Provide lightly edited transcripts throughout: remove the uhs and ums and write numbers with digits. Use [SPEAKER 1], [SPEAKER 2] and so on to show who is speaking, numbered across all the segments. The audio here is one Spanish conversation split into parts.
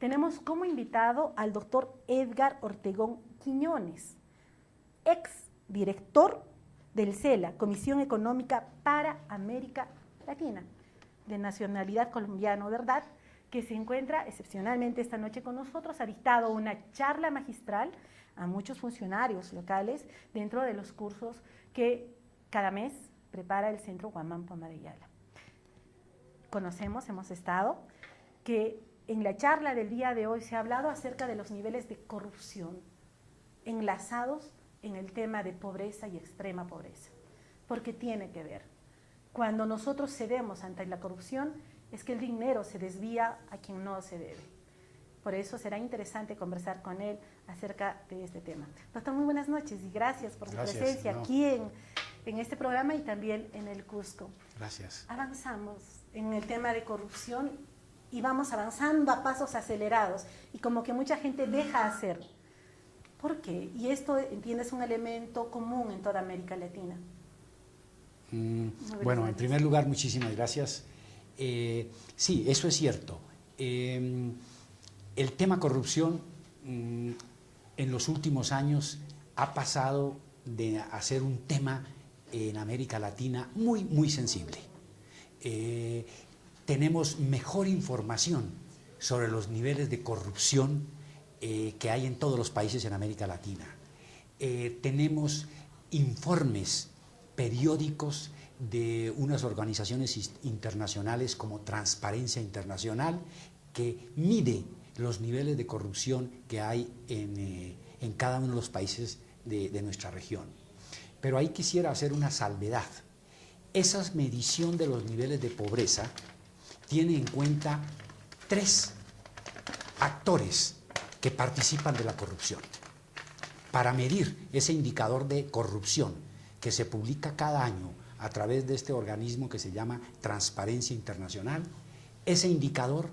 [SPEAKER 1] tenemos como invitado al doctor Edgar Ortegón Quiñones, ex director del CELA, Comisión Económica para América Latina, de nacionalidad colombiana, ¿verdad?, que se encuentra excepcionalmente esta noche con nosotros. Ha dictado una charla magistral a muchos funcionarios locales dentro de los cursos que cada mes prepara el Centro Guamán Pomarayala. Conocemos, hemos estado, que en la charla del día de hoy se ha hablado acerca de los niveles de corrupción enlazados en el tema de pobreza y extrema pobreza, porque tiene que ver. Cuando nosotros cedemos ante la corrupción, es que el dinero se desvía a quien no se debe. Por eso será interesante conversar con él acerca de este tema. Doctor, muy buenas noches y gracias por su presencia aquí en este programa y también en el Cusco.
[SPEAKER 2] Gracias.
[SPEAKER 1] Avanzamos en el tema de corrupción y vamos avanzando a pasos acelerados y como que mucha gente deja hacer. ¿Por qué? Y esto, entiendes, es un elemento común en toda América Latina.
[SPEAKER 2] Bueno, en primer lugar, muchísimas gracias. Sí, eso es cierto. El tema corrupción en los últimos años ha pasado de ser un tema en América Latina muy, muy sensible. Tenemos mejor información sobre los niveles de corrupción que hay en todos los países en América Latina. Tenemos informes periódicos de unas organizaciones internacionales como Transparencia Internacional que mide los niveles de corrupción que hay en cada uno de los países de nuestra región. Pero ahí quisiera hacer una salvedad. Esa medición de los niveles de pobreza tiene en cuenta 3 actores que participan de la corrupción. Para medir ese indicador de corrupción que se publica cada año a través de este organismo que se llama Transparencia Internacional, ese indicador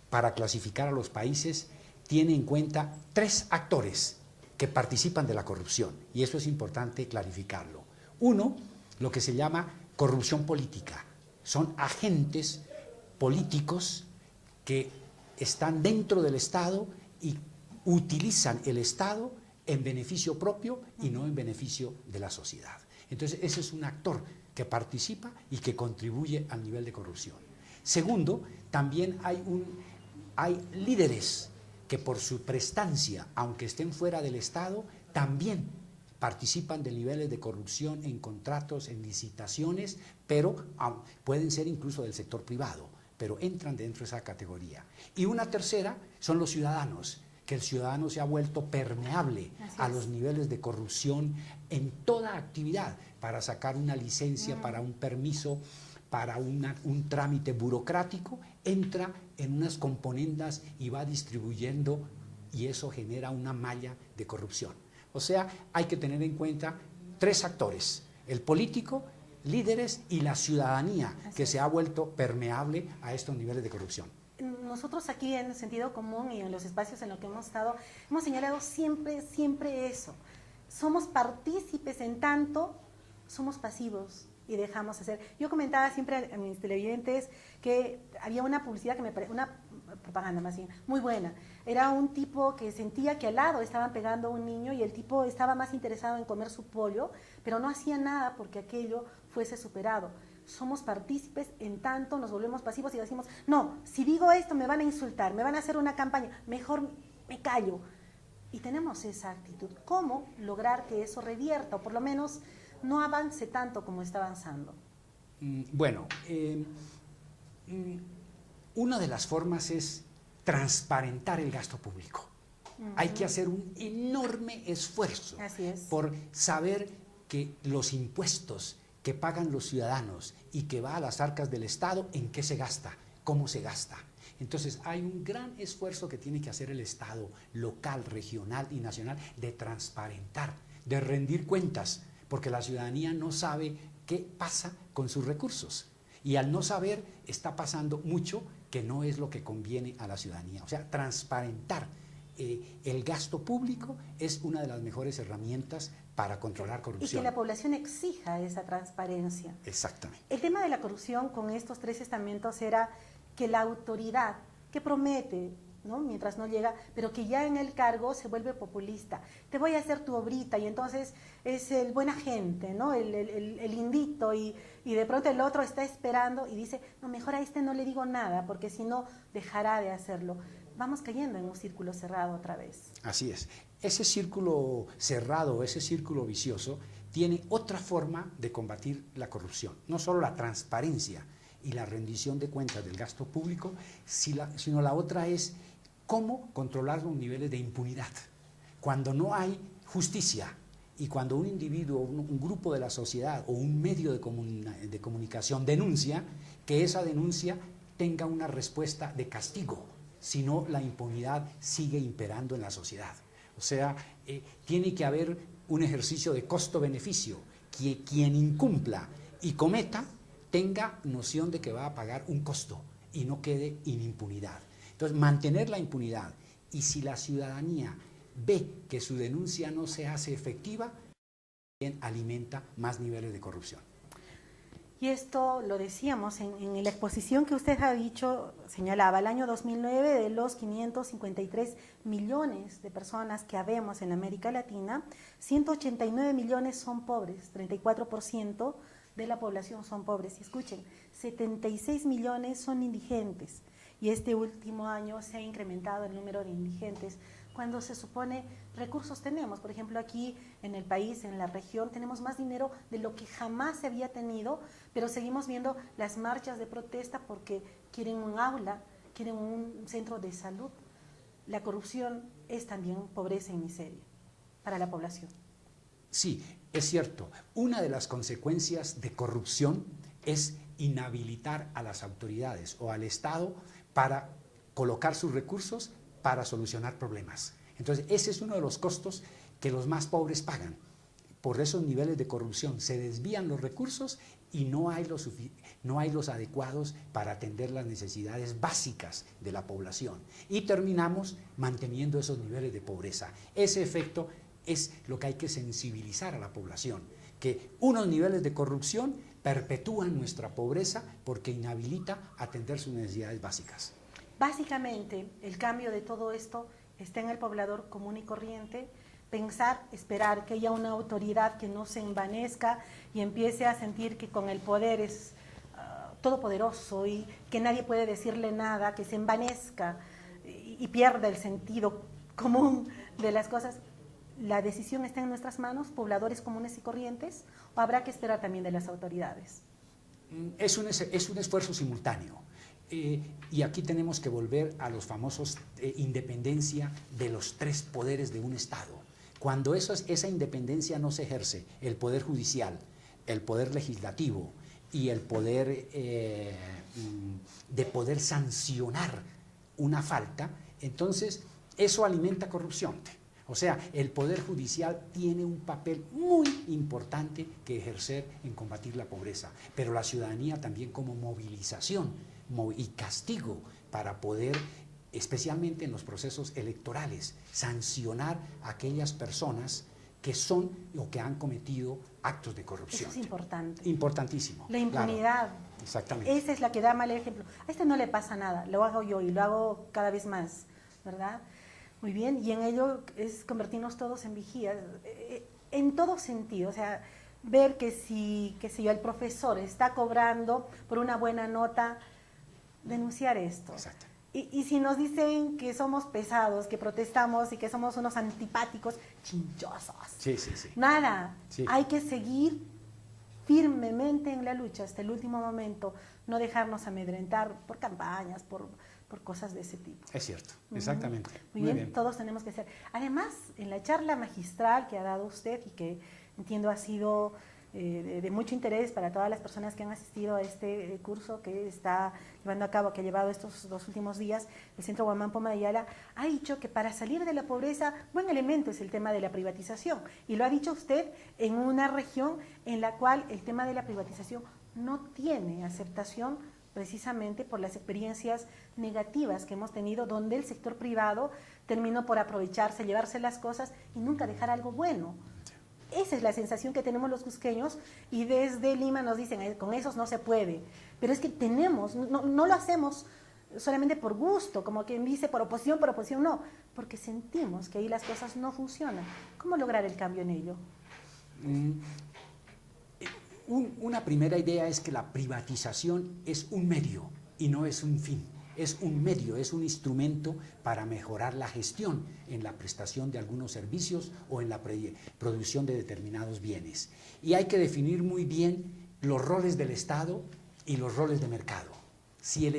[SPEAKER 2] para clasificar a los países tiene en cuenta 3 actores que participan de la corrupción, y eso es importante clarificarlo. Uno, lo que se llama corrupción política. Son agentes políticos que están dentro del Estado y utilizan el Estado en beneficio propio y no en beneficio de la sociedad. Entonces, ese es un actor que participa y que contribuye al nivel de corrupción. Segundo, también hay líderes que por su prestancia, aunque estén fuera del Estado, también participan de niveles de corrupción en contratos, en licitaciones, pero pueden ser incluso del sector privado, pero entran dentro de esa categoría. Y una tercera son los ciudadanos, que el ciudadano se ha vuelto permeable a los niveles de corrupción en toda actividad, para sacar una licencia, para un permiso, para un trámite burocrático, entra en unas componendas y va distribuyendo, y eso genera una malla de corrupción. O sea, hay que tener en cuenta 3 actores: el político, líderes y la ciudadanía, que se ha vuelto permeable a estos niveles de corrupción.
[SPEAKER 1] Nosotros aquí en el sentido común y en los espacios en los que hemos estado, hemos señalado siempre eso. Somos partícipes en tanto somos pasivos y dejamos hacer. Yo comentaba siempre a mis televidentes que había una publicidad que me parecía, una propaganda más bien, muy buena. Era un tipo que sentía que al lado estaban pegando a un niño y el tipo estaba más interesado en comer su pollo, pero no hacía nada porque aquello fuese superado. Somos partícipes en tanto nos volvemos pasivos y decimos, no, si digo esto me van a insultar, me van a hacer una campaña, mejor me callo. Y tenemos esa actitud. ¿Cómo lograr que eso revierta o por lo menos no avance tanto como está avanzando?
[SPEAKER 2] Bueno, una de las formas es transparentar el gasto público. Hay que hacer un enorme esfuerzo por saber que los impuestos que pagan los ciudadanos y que va a las arcas del Estado, en qué se gasta, cómo se gasta. Entonces hay un gran esfuerzo que tiene que hacer el Estado local, regional y nacional de transparentar, de rendir cuentas, porque la ciudadanía no sabe qué pasa con sus recursos. Y al no saber, está pasando mucho que no es lo que conviene a la ciudadanía. O sea, transparentar el gasto público es una de las mejores herramientas para controlar corrupción.
[SPEAKER 1] Y que la población exija esa transparencia.
[SPEAKER 2] Exactamente.
[SPEAKER 1] El tema de la corrupción con estos 3 estamentos era que la autoridad que promete ¿no? Mientras no llega, pero que ya en el cargo se vuelve populista. Te voy a hacer tu obrita, y entonces es el buena gente, ¿no? El lindito, y de pronto el otro está esperando y dice, no, mejor a este no le digo nada, porque si no dejará de hacerlo. Vamos cayendo en un círculo cerrado otra vez.
[SPEAKER 2] Así es. Ese círculo cerrado, ese círculo vicioso, tiene otra forma de combatir la corrupción. No solo la transparencia y la rendición de cuentas del gasto público, sino la otra es cómo controlar los niveles de impunidad. Cuando no hay justicia y cuando un individuo, un grupo de la sociedad o un medio de comunicación denuncia, que esa denuncia tenga una respuesta de castigo, si no la impunidad sigue imperando en la sociedad. O sea, tiene que haber un ejercicio de costo-beneficio, que quien incumpla y cometa tenga noción de que va a pagar un costo y no quede en impunidad. Entonces, mantener la impunidad, y si la ciudadanía ve que su denuncia no se hace efectiva, también alimenta más niveles de corrupción.
[SPEAKER 1] Y esto lo decíamos en la exposición que usted ha dicho, señalaba, el año 2009, de los 553 millones de personas que habemos en América Latina, 189 millones son pobres, 34% de la población son pobres. Y escuchen, 76 millones son indigentes, y este último año se ha incrementado el número de indigentes, cuando se supone recursos tenemos. Por ejemplo, aquí en el país, en la región, tenemos más dinero de lo que jamás se había tenido, pero seguimos viendo las marchas de protesta porque quieren un aula, quieren un centro de salud. La corrupción es también pobreza y miseria para la población.
[SPEAKER 2] Sí, es cierto. Una de las consecuencias de corrupción es inhabilitar a las autoridades o al Estado para colocar sus recursos para solucionar problemas. Entonces, ese es uno de los costos que los más pobres pagan. Por esos niveles de corrupción se desvían los recursos y no hay los adecuados para atender las necesidades básicas de la población. Y terminamos manteniendo esos niveles de pobreza. Ese efecto es lo que hay que sensibilizar a la población, que unos niveles de corrupción perpetúan nuestra pobreza porque inhabilita atender sus necesidades básicas.
[SPEAKER 1] Básicamente, el cambio de todo esto está en el poblador común y corriente. Pensar, esperar que haya una autoridad que no se envanezca y empiece a sentir que con el poder es todopoderoso y que nadie puede decirle nada, que se envanezca y pierda el sentido común de las cosas. ¿La decisión está en nuestras manos, pobladores comunes y corrientes, o habrá que esperar también de las autoridades?
[SPEAKER 2] Es un esfuerzo simultáneo. Y aquí tenemos que volver a los famosos independencia de los tres poderes de un Estado. Cuando esa independencia no se ejerce, el poder judicial, el poder legislativo y el poder de poder sancionar una falta, entonces eso alimenta corrupción. O sea, el poder judicial tiene un papel muy importante que ejercer en combatir la pobreza, pero la ciudadanía también como movilización y castigo para poder, especialmente en los procesos electorales, sancionar a aquellas personas que son o que han cometido actos de corrupción.
[SPEAKER 1] Eso es importante.
[SPEAKER 2] Importantísimo.
[SPEAKER 1] La impunidad.
[SPEAKER 2] Claro, exactamente.
[SPEAKER 1] Esa es la que da mal ejemplo. A este no le pasa nada, lo hago yo y lo hago cada vez más, ¿verdad? Muy bien, y en ello es convertirnos todos en vigías, en todo sentido. O sea, ver que si, qué sé yo, el profesor está cobrando por una buena nota, denunciar esto.
[SPEAKER 2] Exacto.
[SPEAKER 1] Y si nos dicen que somos pesados, que protestamos y que somos unos antipáticos, chinchosos.
[SPEAKER 2] Sí, sí, sí.
[SPEAKER 1] Nada,
[SPEAKER 2] sí.
[SPEAKER 1] Hay que seguir firmemente en la lucha hasta el último momento, no dejarnos amedrentar por campañas, por cosas de ese tipo.
[SPEAKER 2] Es cierto, exactamente.
[SPEAKER 1] Muy bien, todos tenemos que ser. Además, en la charla magistral que ha dado usted y que entiendo ha sido de mucho interés para todas las personas que han asistido a este curso que está llevando a cabo, que ha llevado estos 2 últimos días, el Centro Guamán Poma de Ayala, ha dicho que para salir de la pobreza, buen elemento es el tema de la privatización. Y lo ha dicho usted en una región en la cual el tema de la privatización no tiene aceptación, precisamente por las experiencias negativas que hemos tenido, donde el sector privado terminó por aprovecharse, llevarse las cosas y nunca dejar algo bueno. Esa es la sensación que tenemos los cusqueños, y desde Lima nos dicen, con esos no se puede, pero es que tenemos, no lo hacemos solamente por gusto, como quien dice por oposición no, porque sentimos que ahí las cosas no funcionan. ¿Cómo lograr el cambio en ello?
[SPEAKER 2] Una primera idea es que la privatización es un medio y no es un fin. Es un medio, es un instrumento para mejorar la gestión en la prestación de algunos servicios o en la producción de determinados bienes. Y hay que definir muy bien los roles del Estado y los roles de mercado. Si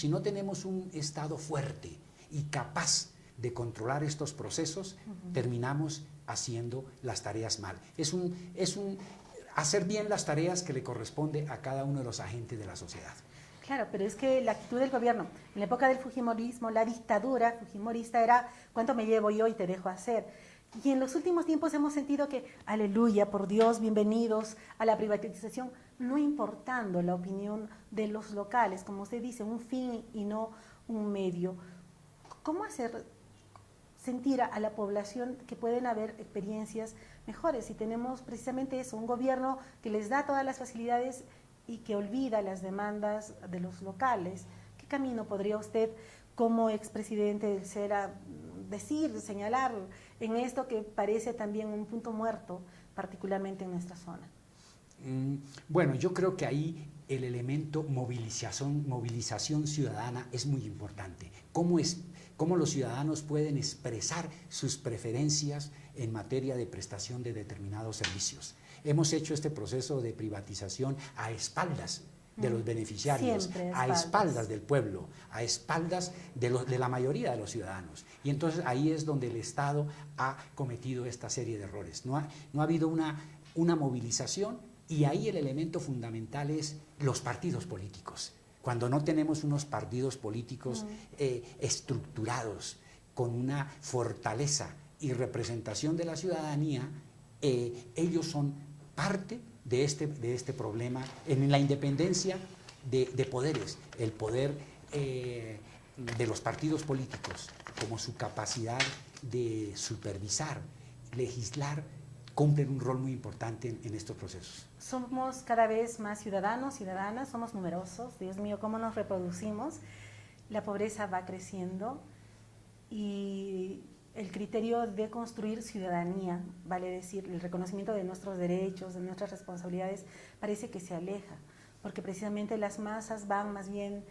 [SPEAKER 2] no tenemos un Estado fuerte y capaz de controlar estos procesos, terminamos haciendo las tareas mal. Es hacer bien las tareas que le corresponde a cada uno de los agentes de la sociedad.
[SPEAKER 1] Claro, pero es que la actitud del gobierno, en la época del fujimorismo, la dictadura fujimorista era ¿cuánto me llevo yo y te dejo hacer? Y en los últimos tiempos hemos sentido que, aleluya, por Dios, bienvenidos a la privatización, no importando la opinión de los locales, como usted dice, un fin y no un medio. ¿Cómo hacer sentir a la población que pueden haber experiencias mejores? Si tenemos precisamente eso, un gobierno que les da todas las facilidades y que olvida las demandas de los locales. ¿Qué camino podría usted, como expresidente del CELA, decir, señalar en esto que parece también un punto muerto, particularmente en nuestra zona?
[SPEAKER 2] Bueno, yo creo que ahí el elemento movilización ciudadana es muy importante. ¿Cómo los ciudadanos pueden expresar sus preferencias en materia de prestación de determinados servicios? Hemos hecho este proceso de privatización a espaldas de los beneficiarios, a espaldas del pueblo, a espaldas de la mayoría de los ciudadanos. Y entonces ahí es donde el Estado ha cometido esta serie de errores. No ha habido una movilización, y ahí el elemento fundamental es los partidos políticos. Cuando no tenemos unos partidos políticos estructurados, con una fortaleza y representación de la ciudadanía, ellos son parte de este problema en la independencia de poderes, el poder de los partidos políticos, como su capacidad de supervisar, legislar, cumplen un rol muy importante en estos procesos.
[SPEAKER 1] Somos cada vez más ciudadanos, ciudadanas, somos numerosos, Dios mío, cómo nos reproducimos, la pobreza va creciendo y el criterio de construir ciudadanía, vale decir, el reconocimiento de nuestros derechos, de nuestras responsabilidades, parece que se aleja, porque precisamente las masas van más bien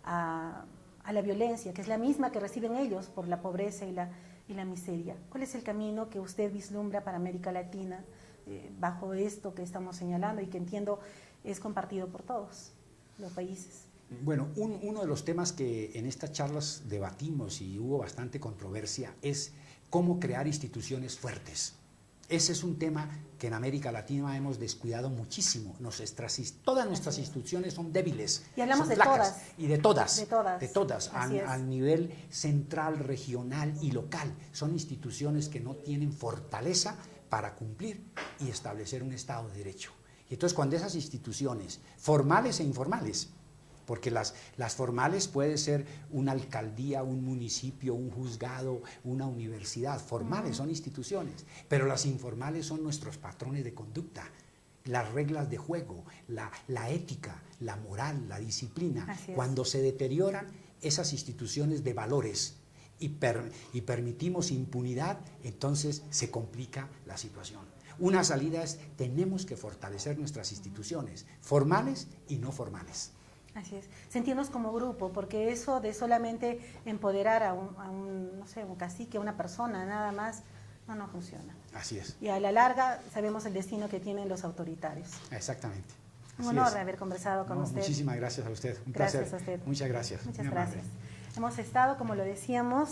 [SPEAKER 1] a la violencia, que es la misma que reciben ellos por la pobreza y la miseria. ¿Cuál es el camino que usted vislumbra para América Latina bajo esto que estamos señalando y que entiendo es compartido por todos los países?
[SPEAKER 2] Bueno, uno de los temas que en estas charlas debatimos y hubo bastante controversia es cómo crear instituciones fuertes. Ese es un tema que en América Latina hemos descuidado muchísimo. Todas nuestras instituciones son débiles.
[SPEAKER 1] Y hablamos
[SPEAKER 2] son
[SPEAKER 1] de
[SPEAKER 2] flacas,
[SPEAKER 1] todas.
[SPEAKER 2] Y de todas, al nivel central, regional y local. Son instituciones que no tienen fortaleza para cumplir y establecer un Estado de Derecho. Y entonces cuando esas instituciones, formales e informales, porque las formales puede ser una alcaldía, un municipio, un juzgado, una universidad, formales son instituciones, pero las informales son nuestros patrones de conducta, las reglas de juego, la ética, la moral, la disciplina. Cuando se deterioran esas instituciones de valores y permitimos impunidad, entonces se complica la situación. Una salida es, tenemos que fortalecer nuestras instituciones, formales y no formales.
[SPEAKER 1] Así es, sentirnos como grupo, porque eso de solamente empoderar a un cacique, a una persona, nada más, no funciona.
[SPEAKER 2] Así es.
[SPEAKER 1] Y a la larga sabemos el destino que tienen los autoritarios.
[SPEAKER 2] Exactamente.
[SPEAKER 1] Un honor haber conversado con usted.
[SPEAKER 2] Muchísimas gracias a usted. Un
[SPEAKER 1] gracias
[SPEAKER 2] placer.
[SPEAKER 1] A usted.
[SPEAKER 2] Muchas gracias.
[SPEAKER 1] Muchas gracias. Hemos estado, como lo decíamos,